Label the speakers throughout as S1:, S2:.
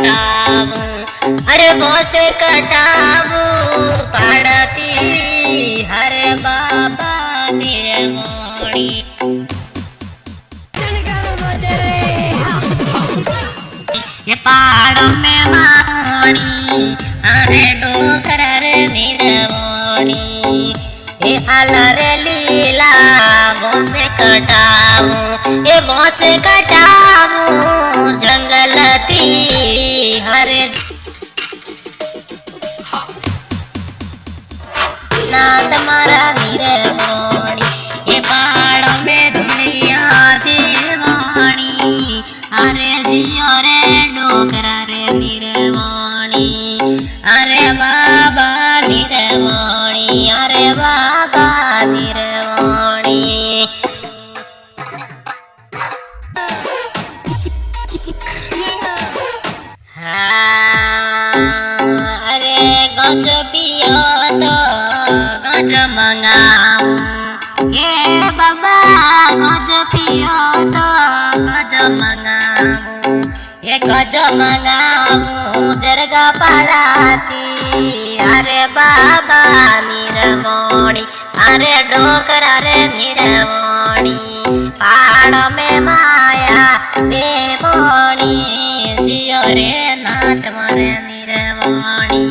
S1: कटावूं, अरे बोसे कटावूं पाड़ती हरे बाबा निर्मोणी। ये पहाड़ में माणी अरे डोकर रे निर्मोणी, ये अलर लीला बोसे कटावूं, ये बोसे कटावूं जंगलती हरे नाथ मारा निर्मोणी। ये पहाड़ में दुनिया देवाणी, अरे जियो रे डोकरा रे निर्मोणी, अरे बाबा निर्मोणी, अरे बाबा निर्मोणी। अरे गज पियो तो गज मंगाऊं, ये बाबा गज पियो तो गज मंगाऊं, ये गज मंगाऊं जरगा पड़ाती अरे बाबा निर्मोणी, अरे डोकरा रे निर्मोणी। पहाड़ में माया देवोणी, जियो रे नाथ मरे निर्मोणी,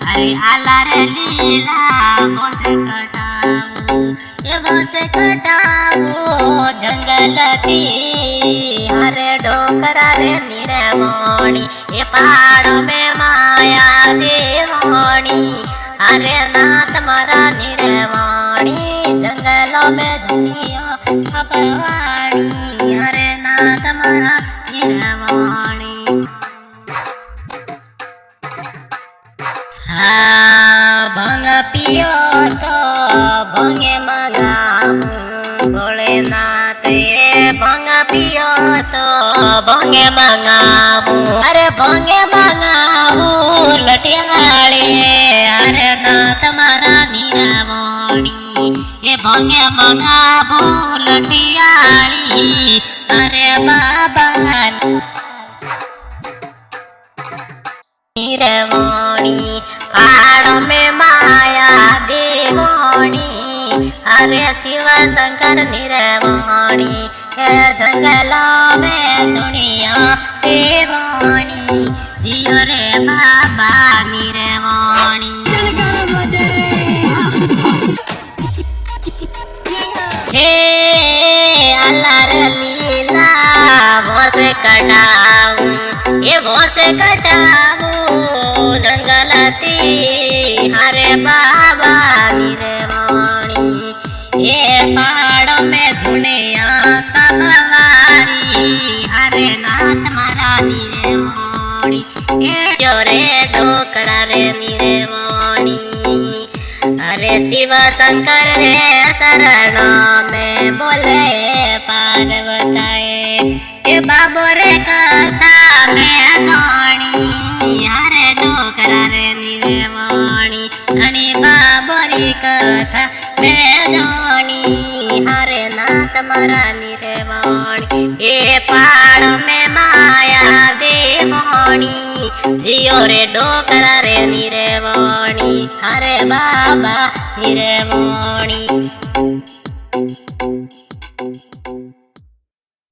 S1: अरे आला रे लीला बोसे कटावूं, ये बोसे कटावूं जंगलती अरे डोकरा रे निर्मोणी। ये पहाड़ में माया देवोणी, अरे नाथ मरा निर्मोणी, जंगलों में दुनिया अपवाणी, अरे नाथ मरा निर्मोणी। भंग पियो तो भंगे मंगाऊं भोलेनाथ, ये भंग पियो तो भंगे मंगाऊं, अरे भंगे मंगाऊं लटियाले अरे नाथ मारा निर्मोणी। ये भंगे मंगाऊं लटियाली अरे बाबा निर्मोणी। पहाड़ में माया देवोणी, अरे शिव शंकर निर्मोणी, जंगलों में दुनिया देवोणी, जियो रे बाबा निर्मोणी। हे अलर लीला बोसे कटावूं, ये बोसे कटावूं जंगलती हरे बाबा निर्मोणी। ये पहाड़ में दुनिया कबवारी हरे नाथ मारा निर्मोणी, ये जोरे डोकरा रे निर्मोणी, अरे शिव शंकर रे शरणों में बोले पार्वताए, ये बाबो रे कथा में धोणी हरे डोकरा रे निर्मोणी, धनी बाबो री कथा में धोणी हरे नाथ मरा निर्मोणी। ये पहाड़ में माया देवोणी, जियो रे डोकरा रे निर्मोणी, हरे बाबा निर्मोणी।